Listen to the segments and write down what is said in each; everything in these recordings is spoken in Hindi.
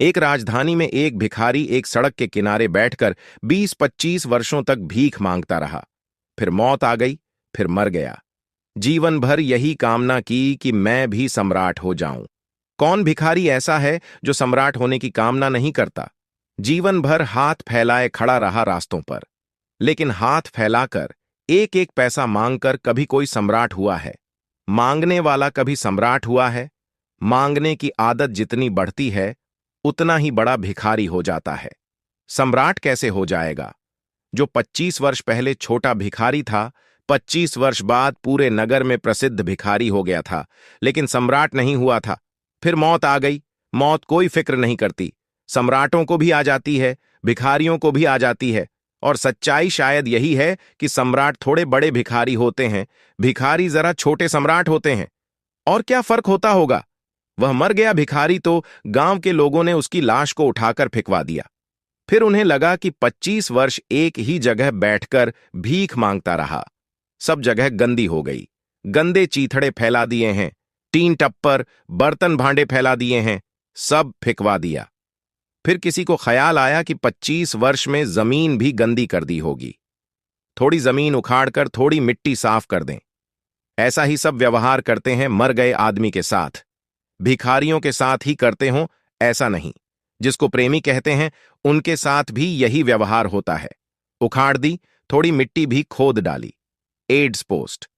एक राजधानी में एक भिखारी एक सड़क के किनारे बैठकर 20-25 वर्षों तक भीख मांगता रहा। फिर मौत आ गई, फिर मर गया। जीवन भर यही कामना की कि मैं भी सम्राट हो जाऊं। कौन भिखारी ऐसा है जो सम्राट होने की कामना नहीं करता? जीवन भर हाथ फैलाए खड़ा रहा रास्तों पर, लेकिन हाथ फैलाकर एक एक पैसा मांगकर कभी कोई सम्राट हुआ है? मांगने वाला कभी सम्राट हुआ है? मांगने की आदत जितनी बढ़ती है, उतना ही बड़ा भिखारी हो जाता है। सम्राट कैसे हो जाएगा? जो 25 वर्ष पहले छोटा भिखारी था, 25 वर्ष बाद पूरे नगर में प्रसिद्ध भिखारी हो गया था, लेकिन सम्राट नहीं हुआ था। फिर मौत आ गई। मौत कोई फिक्र नहीं करती। सम्राटों को भी आ जाती है, भिखारियों को भी आ जाती है। और सच्चाई शायद यही है कि सम्राट थोड़े बड़े भिखारी होते हैं, भिखारी जरा छोटे सम्राट होते हैं। और क्या फर्क होता होगा? वह मर गया भिखारी तो गांव के लोगों ने उसकी लाश को उठाकर फेंकवा दिया। फिर उन्हें लगा कि 25 वर्ष एक ही जगह बैठकर भीख मांगता रहा। सब जगह गंदी हो गई। गंदे चीथड़े फैला दिए हैं, टीन टप्पर, बर्तन भांडे फैला दिए हैं, सब फेंकवा दिया। फिर किसी को ख्याल आया कि 25 वर्ष में जमीन भी गंदी कर दी होगी। थोड़ी जमीन उखाड़कर थोड़ी मिट्टी साफ कर दें। ऐसा ही सब व्यवहार करते हैं मर गए आदमी के साथ। भिखारियों के साथ ही करते हों ऐसा नहीं। जिसको प्रेमी कहते हैं उनके साथ भी यही व्यवहार होता है। उखाड़ दी, थोड़ी मिट्टी भी खोद डाली। एड्स पोस्ट।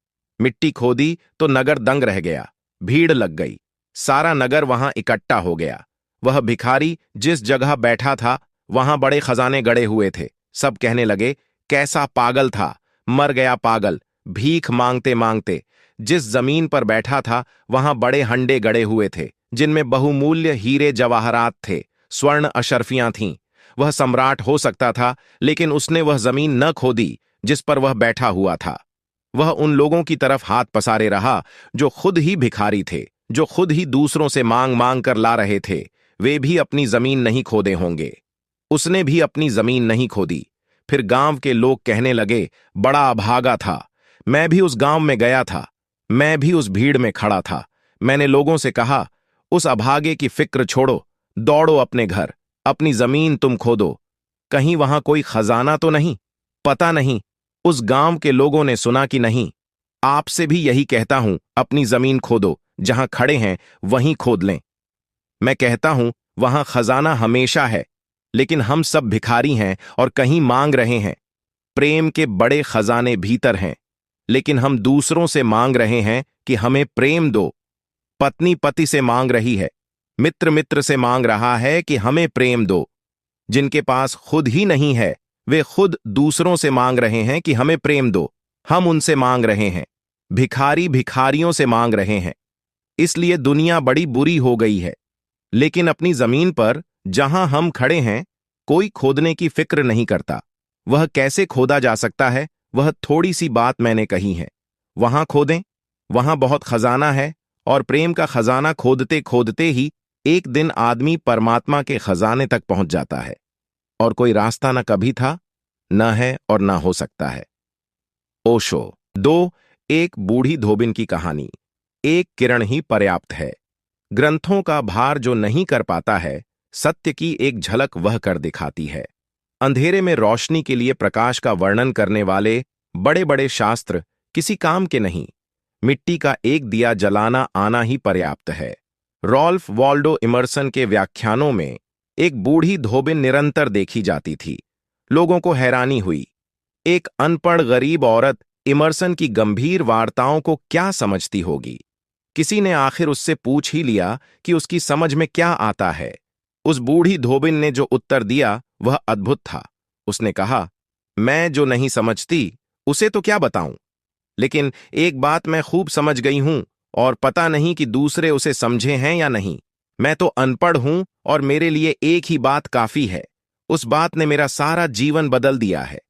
मिट्टी खोदी तो नगर दंग रह गया, भीड़ लग गई, सारा नगर वहां इकट्ठा हो गया। वह भिखारी जिस जगह बैठा था वहां बड़े खजाने गड़े हुए थे। सब कहने लगे, कैसा पागल था, मर गया पागल, भीख मांगते मांगते। जिस जमीन पर बैठा था वहां बड़े हंडे गड़े हुए थे, जिनमें बहुमूल्य हीरे जवाहरात थे, स्वर्ण अशर्फियां थीं। वह सम्राट हो सकता था, लेकिन उसने वह जमीन न खोदी जिस पर वह बैठा हुआ था। वह उन लोगों की तरफ हाथ पसारे रहा जो खुद ही भिखारी थे, जो खुद ही दूसरों से मांग मांग कर ला रहे थे। वे भी अपनी जमीन नहीं खोदे होंगे। उसने भी अपनी जमीन नहीं खोदी। फिर गांव के लोग कहने लगे, बड़ा अभागा था। मैं भी उस गांव में गया था, मैं भी उस भीड़ में खड़ा था। मैंने लोगों से कहा, उस अभागे की फिक्र छोड़ो, दौड़ो अपने घर, अपनी जमीन तुम खोदो। कहीं वहां कोई खजाना तो नहीं? पता नहीं उस गांव के लोगों ने सुना कि नहीं। आपसे भी यही कहता हूं, अपनी जमीन खोदो, जहां खड़े हैं वहीं खोद लें। मैं कहता हूं वहां खजाना हमेशा है, लेकिन हम सब भिखारी हैं और कहीं मांग रहे हैं। प्रेम के बड़े खजाने भीतर हैं, लेकिन हम दूसरों से मांग रहे हैं कि हमें प्रेम दो। पत्नी पति से मांग रही है, मित्र मित्र से मांग रहा है कि हमें प्रेम दो। जिनके पास खुद ही नहीं है वे खुद दूसरों से मांग रहे हैं कि हमें प्रेम दो। हम उनसे मांग रहे हैं। भिखारी भिखारियों से मांग रहे हैं। इसलिए दुनिया बड़ी बुरी हो गई है। लेकिन अपनी जमीन पर जहां हम खड़े हैं कोई खोदने की फिक्र नहीं करता। वह कैसे खोदा जा सकता है, वह थोड़ी सी बात मैंने कही है। वहां खोदें, वहां बहुत खजाना है। और प्रेम का खजाना खोदते खोदते ही एक दिन आदमी परमात्मा के खजाने तक पहुंच जाता है। और कोई रास्ता न कभी था, न है और न हो सकता है। ओशो। 2 एक बूढ़ी धोबिन की कहानी। एक किरण ही पर्याप्त है। ग्रंथों का भार जो नहीं कर पाता है, सत्य की एक झलक वह कर दिखाती है। अंधेरे में रोशनी के लिए प्रकाश का वर्णन करने वाले बड़े बड़े शास्त्र किसी काम के नहीं। मिट्टी का एक दिया जलाना आना ही पर्याप्त है। रॉल्फ वॉल्डो इमर्सन के व्याख्यानों में एक बूढ़ी धोबिन निरंतर देखी जाती थी। लोगों को हैरानी हुई। एक अनपढ़ गरीब औरत इमर्सन की गंभीर वार्ताओं को क्या समझती होगी। किसी ने आखिर उससे पूछ ही लिया कि उसकी समझ में क्या आता है। उस बूढ़ी धोबिन ने जो उत्तर दिया वह अद्भुत था। उसने कहा, मैं जो नहीं समझती उसे तो क्या बताऊं, लेकिन एक बात मैं खूब समझ गई हूं और पता नहीं कि दूसरे उसे समझे हैं या नहीं। मैं तो अनपढ़ हूं और मेरे लिए एक ही बात काफी है। उस बात ने मेरा सारा जीवन बदल दिया है।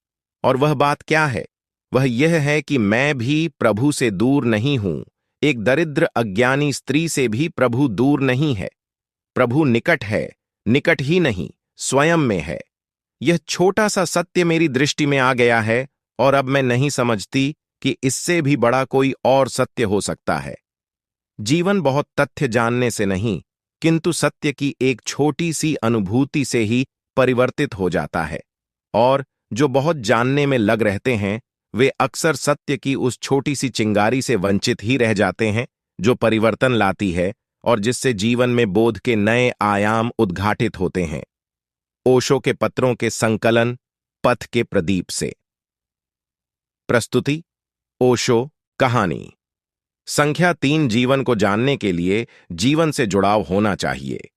और वह बात क्या है? वह यह है कि मैं भी प्रभु से दूर नहीं हूं। एक दरिद्र अज्ञानी स्त्री से भी प्रभु दूर नहीं है। प्रभु निकट है, निकट ही नहीं, स्वयं में है। यह छोटा सा सत्य मेरी दृष्टि में आ गया है और अब मैं नहीं समझती कि इससे भी बड़ा कोई और सत्य हो सकता है। जीवन बहुत तथ्य जानने से नहीं, किंतु सत्य की एक छोटी सी अनुभूति से ही परिवर्तित हो जाता है। और जो बहुत जानने में लग रहते हैं, वे अक्सर सत्य की उस छोटी सी चिंगारी से वंचित ही रह जाते हैं, जो परिवर्तन लाती है और जिससे जीवन में बोध के नए आयाम उद्घाटित होते हैं। ओशो के पत्रों के संकलन पथ के प्रदीप से। प्रस्तुति ओशो कहानी। संख्या 3। जीवन को जानने के लिए जीवन से जुड़ाव होना चाहिए।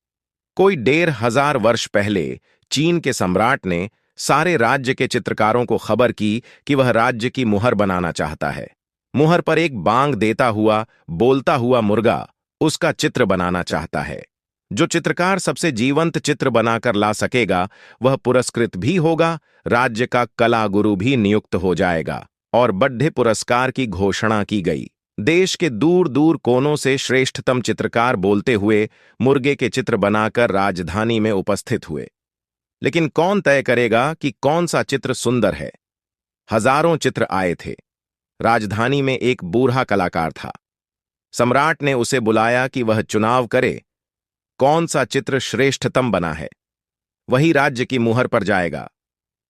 कोई 1,500 वर्ष पहले चीन के सम्राट ने सारे राज्य के चित्रकारों को खबर की कि वह राज्य की मुहर बनाना चाहता है। मुहर पर एक बांग देता हुआ, बोलता हुआ मुर्गा उसका चित्र बनाना चाहता है। जो चित्रकार सबसे जीवंत चित्र बनाकर ला सकेगा, वह पुरस्कृत भी होगा, राज्य का कला गुरु भी नियुक्त हो जाएगा और बड्ढे पुरस्कार की घोषणा की गई। देश के दूर दूर कोनों से श्रेष्ठतम चित्रकार बोलते हुए मुर्गे के चित्र बनाकर राजधानी में उपस्थित हुए। लेकिन कौन तय करेगा कि कौन सा चित्र सुंदर है? हजारों चित्र आए थे। राजधानी में एक बूढ़ा कलाकार था। सम्राट ने उसे बुलाया कि वह चुनाव करे, कौन सा चित्र श्रेष्ठतम बना है, वही राज्य की मुहर पर जाएगा।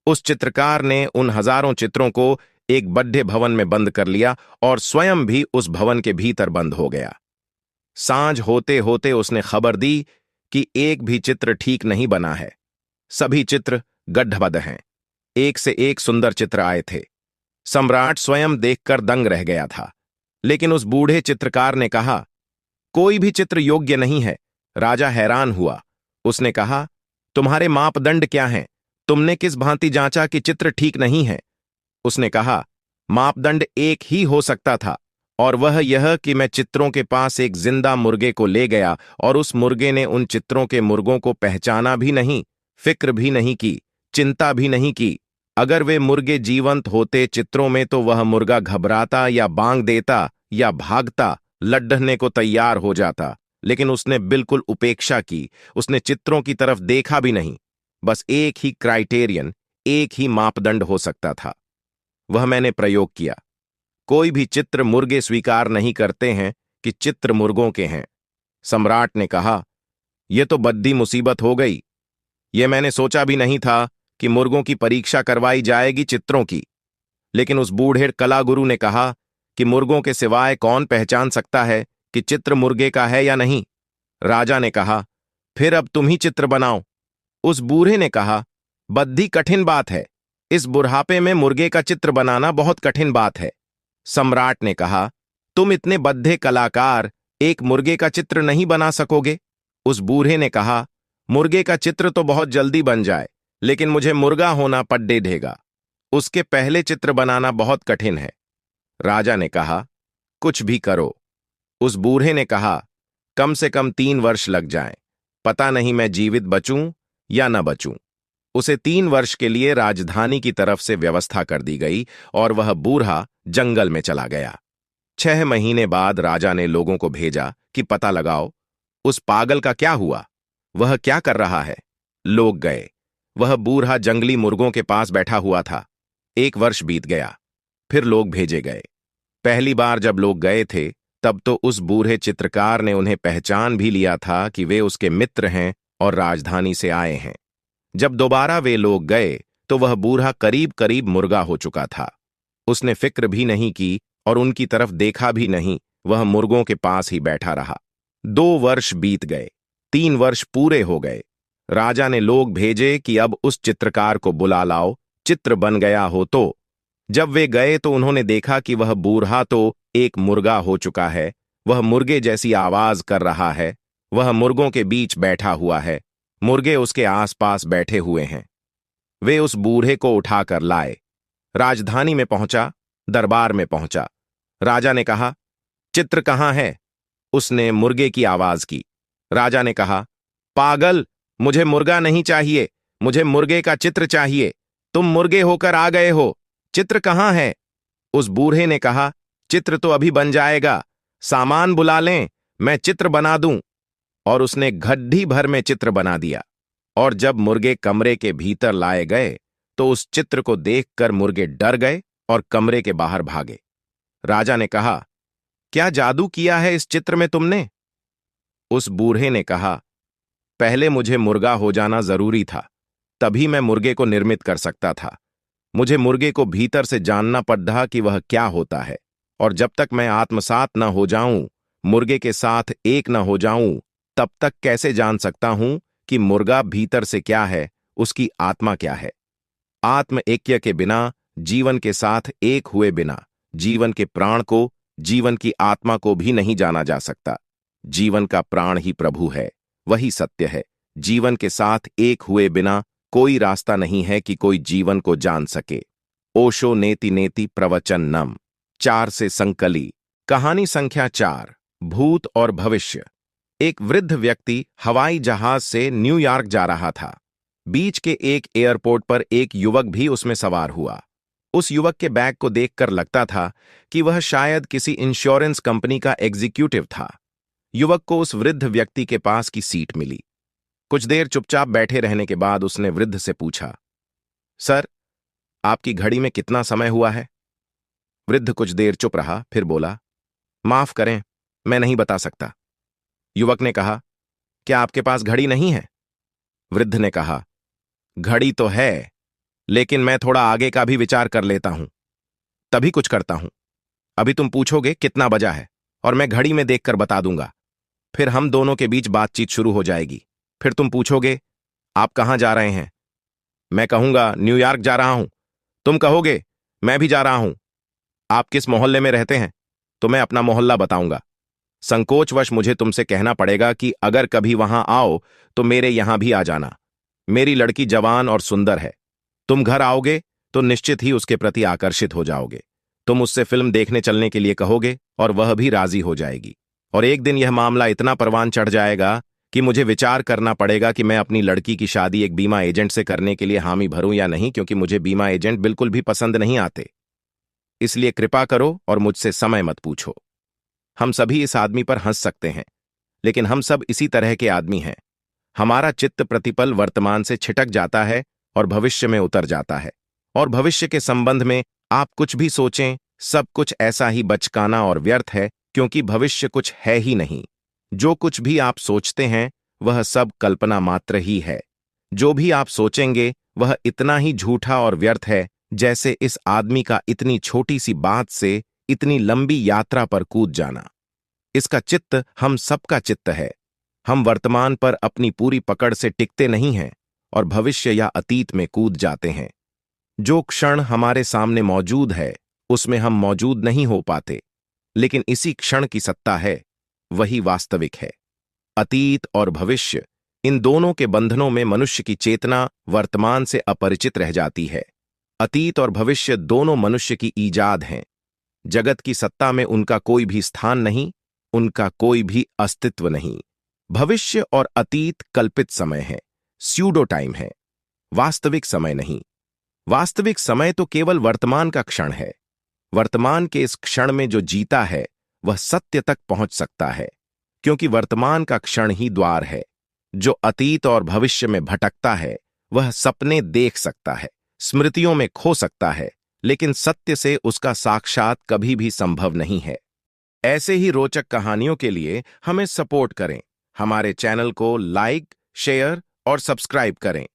उस चित्रकार ने उन हजारों चित्रों को एक बड्ढे भवन में बंद कर लिया और स्वयं भी उस भवन के भीतर बंद हो गया। सांझ होते होते उसने खबर दी कि एक भी चित्र ठीक नहीं बना है। सभी चित्र गड्ढबद्ध हैं। एक से एक सुंदर चित्र आए थे। सम्राट स्वयं देखकर दंग रह गया था। लेकिन उस बूढ़े चित्रकार ने कहा, कोई भी चित्र योग्य नहीं है। राजा हैरान हुआ। उसने कहा, तुम्हारे मापदंड क्या हैं? तुमने किस भांति जांचा कि चित्र ठीक नहीं है? उसने कहा, मापदंड एक ही हो सकता था, और वह यह कि मैं चित्रों के पास एक जिंदा मुर्गे को ले गया और उस मुर्गे ने उन चित्रों के मुर्गों को पहचाना भी नहीं, फिक्र भी नहीं की, चिंता भी नहीं की। अगर वे मुर्गे जीवंत होते चित्रों में तो वह मुर्गा घबराता या बांग देता या भागता, लड्ढने को तैयार हो जाता। लेकिन उसने बिल्कुल उपेक्षा की। उसने चित्रों की तरफ देखा भी नहीं। बस एक ही क्राइटेरियन, एक ही मापदंड हो सकता था। वह मैंने प्रयोग किया। कोई भी चित्र मुर्गे स्वीकार नहीं करते हैं कि चित्र मुर्गों के हैं। सम्राट ने कहा, यह तो बद्दी मुसीबत हो गई। यह मैंने सोचा भी नहीं था कि मुर्गों की परीक्षा करवाई जाएगी चित्रों की। लेकिन उस बूढ़े कलागुरु ने कहा कि मुर्गों के सिवाय कौन पहचान सकता है कि चित्र मुर्गे का है या नहीं? राजा ने कहा, फिर अब तुम ही चित्र बनाओ। उस बूढ़े ने कहा, बद्दी कठिन बात है। इस बुढ़ापे में मुर्गे का चित्र बनाना बहुत कठिन बात है। सम्राट ने कहा, तुम इतने बद्दे कलाकार एक मुर्गे का चित्र नहीं बना सकोगे? उस बूढ़े ने कहा, मुर्गे का चित्र तो बहुत जल्दी बन जाए, लेकिन मुझे मुर्गा होना पड्डे ढेगा। उसके पहले चित्र बनाना बहुत कठिन है। राजा ने कहा, कुछ भी करो। उस बूढ़े ने कहा, कम से कम 3 वर्ष लग जाएं। पता नहीं मैं जीवित बचूं या न बचूं। उसे 3 वर्ष के लिए राजधानी की तरफ से व्यवस्था कर दी गई और वह बूढ़ा जंगल में चला गया। 6 महीने बाद राजा ने लोगों को भेजा कि पता लगाओ, उस पागल का क्या हुआ, वह क्या कर रहा है। लोग गए। वह बूढ़ा जंगली मुर्गों के पास बैठा हुआ था। 1 वर्ष बीत गया। फिर लोग भेजे गए। पहली बार जब लोग गए थे, तब तो उस बूढ़े चित्रकार ने उन्हें पहचान भी लिया था कि वे उसके मित्र हैं और राजधानी से आए हैं। जब दोबारा वे लोग गए तो वह बूढ़ा करीब करीब मुर्गा हो चुका था। उसने फिक्र भी नहीं की और उनकी तरफ देखा भी नहीं। वह मुर्गों के पास ही बैठा रहा। 2 वर्ष बीत गए। 3 वर्ष पूरे हो गए। राजा ने लोग भेजे कि अब उस चित्रकार को बुला लाओ, चित्र बन गया हो तो। जब वे गए तो उन्होंने देखा कि वह बूढ़ा तो एक मुर्गा हो चुका है। वह मुर्गे जैसी आवाज कर रहा है। वह मुर्गों के बीच बैठा हुआ है। मुर्गे उसके आसपास बैठे हुए हैं। वे उस बूढ़े को उठाकर लाए। राजधानी में पहुंचा, दरबार में पहुंचा। राजा ने कहा, चित्र कहां है? उसने मुर्गे की आवाज की। राजा ने कहा, पागल, मुझे मुर्गा नहीं चाहिए, मुझे मुर्गे का चित्र चाहिए। तुम मुर्गे होकर आ गए हो, चित्र कहां है? उस बूढ़े ने कहा, चित्र तो अभी बन जाएगा, सामान बुला लें, मैं चित्र बना दूं। और उसने घड्डी भर में चित्र बना दिया। और जब मुर्गे कमरे के भीतर लाए गए तो उस चित्र को देखकर मुर्गे डर गए और कमरे के बाहर भागे। राजा ने कहा, क्या जादू किया है इस चित्र में तुमने? उस बूढ़े ने कहा, पहले मुझे मुर्गा हो जाना जरूरी था, तभी मैं मुर्गे को निर्मित कर सकता था। मुझे मुर्गे को भीतर से जानना पड़ा कि वह क्या होता है, और जब तक मैं आत्मसात न हो जाऊं, मुर्गे के साथ एक न हो जाऊं, तब तक कैसे जान सकता हूं कि मुर्गा भीतर से क्या है, उसकी आत्मा क्या है। आत्म ऐक्य के बिना, जीवन के साथ एक हुए बिना, जीवन के प्राण को, जीवन की आत्मा को भी नहीं जाना जा सकता। जीवन का प्राण ही प्रभु है, वही सत्य है। जीवन के साथ एक हुए बिना कोई रास्ता नहीं है कि कोई जीवन को जान सके। ओशो नेति नेति प्रवचनम 4 से संकली। कहानी संख्या 4, भूत और भविष्य। एक वृद्ध व्यक्ति हवाई जहाज से न्यूयॉर्क जा रहा था। बीच के एक एयरपोर्ट पर एक युवक भी उसमें सवार हुआ। उस युवक के बैग को देखकर लगता था कि वह शायद किसी इंश्योरेंस कंपनी का एग्जीक्यूटिव था। युवक को उस वृद्ध व्यक्ति के पास की सीट मिली। कुछ देर चुपचाप बैठे रहने के बाद उसने वृद्ध से पूछा, सर, आपकी घड़ी में कितना समय हुआ है? वृद्ध कुछ देर चुप रहा, फिर बोला, माफ करें, मैं नहीं बता सकता। युवक ने कहा, क्या आपके पास घड़ी नहीं है? वृद्ध ने कहा, घड़ी तो है, लेकिन मैं थोड़ा आगे का भी विचार कर लेता हूं, तभी कुछ करता हूं। अभी तुम पूछोगे कितना बजा है, और मैं घड़ी में देखकर बता दूंगा। फिर हम दोनों के बीच बातचीत शुरू हो जाएगी। फिर तुम पूछोगे, आप कहां जा रहे हैं? मैं कहूंगा, न्यूयॉर्क जा रहा हूं। तुम कहोगे, मैं भी जा रहा हूं। आप किस मोहल्ले में रहते हैं? तो मैं अपना मोहल्ला बताऊंगा। संकोचवश मुझे तुमसे कहना पड़ेगा कि अगर कभी वहां आओ तो मेरे यहां भी आ जाना। मेरी लड़की जवान और सुंदर है। तुम घर आओगे तो निश्चित ही उसके प्रति आकर्षित हो जाओगे। तुम उससे फिल्म देखने चलने के लिए कहोगे और वह भी राजी हो जाएगी। और एक दिन यह मामला इतना परवान चढ़ जाएगा कि मुझे विचार करना पड़ेगा कि मैं अपनी लड़की की शादी एक बीमा एजेंट से करने के लिए हामी भरूं या नहीं, क्योंकि मुझे बीमा एजेंट बिल्कुल भी पसंद नहीं आते। इसलिए कृपा करो और मुझसे समय मत पूछो। हम सभी इस आदमी पर हंस सकते हैं, लेकिन हम सब इसी तरह के आदमी हैं। हमारा चित्त प्रतिपल वर्तमान से छिटक जाता है और भविष्य में उतर जाता है, और भविष्य के संबंध में आप कुछ भी सोचें, सब कुछ ऐसा ही बचकाना और व्यर्थ है, क्योंकि भविष्य कुछ है ही नहीं। जो कुछ भी आप सोचते हैं वह सब कल्पना मात्र ही है। जो भी आप सोचेंगे वह इतना ही झूठा और व्यर्थ है जैसे इस आदमी का इतनी छोटी सी बात से इतनी लंबी यात्रा पर कूद जाना। इसका चित्त हम सबका चित्त है। हम वर्तमान पर अपनी पूरी पकड़ से टिकते नहीं हैं और भविष्य या अतीत में कूद जाते हैं। जो क्षण हमारे सामने मौजूद है उसमें हम मौजूद नहीं हो पाते, लेकिन इसी क्षण की सत्ता है, वही वास्तविक है। अतीत और भविष्य, इन दोनों के बंधनों में मनुष्य की चेतना वर्तमान से अपरिचित रह जाती है। अतीत और भविष्य दोनों मनुष्य की ईजाद हैं। जगत की सत्ता में उनका कोई भी स्थान नहीं, उनका कोई भी अस्तित्व नहीं। भविष्य और अतीत कल्पित समय है, स्यूडो टाइम है, वास्तविक समय नहीं। वास्तविक समय तो केवल वर्तमान का क्षण है। वर्तमान के इस क्षण में जो जीता है वह सत्य तक पहुंच सकता है, क्योंकि वर्तमान का क्षण ही द्वार है। जो अतीत और भविष्य में भटकता है वह सपने देख सकता है, स्मृतियों में खो सकता है, लेकिन सत्य से उसका साक्षात कभी भी संभव नहीं है। ऐसे ही रोचक कहानियों के लिए हमें सपोर्ट करें। हमारे चैनल को लाइक, शेयर और सब्सक्राइब करें।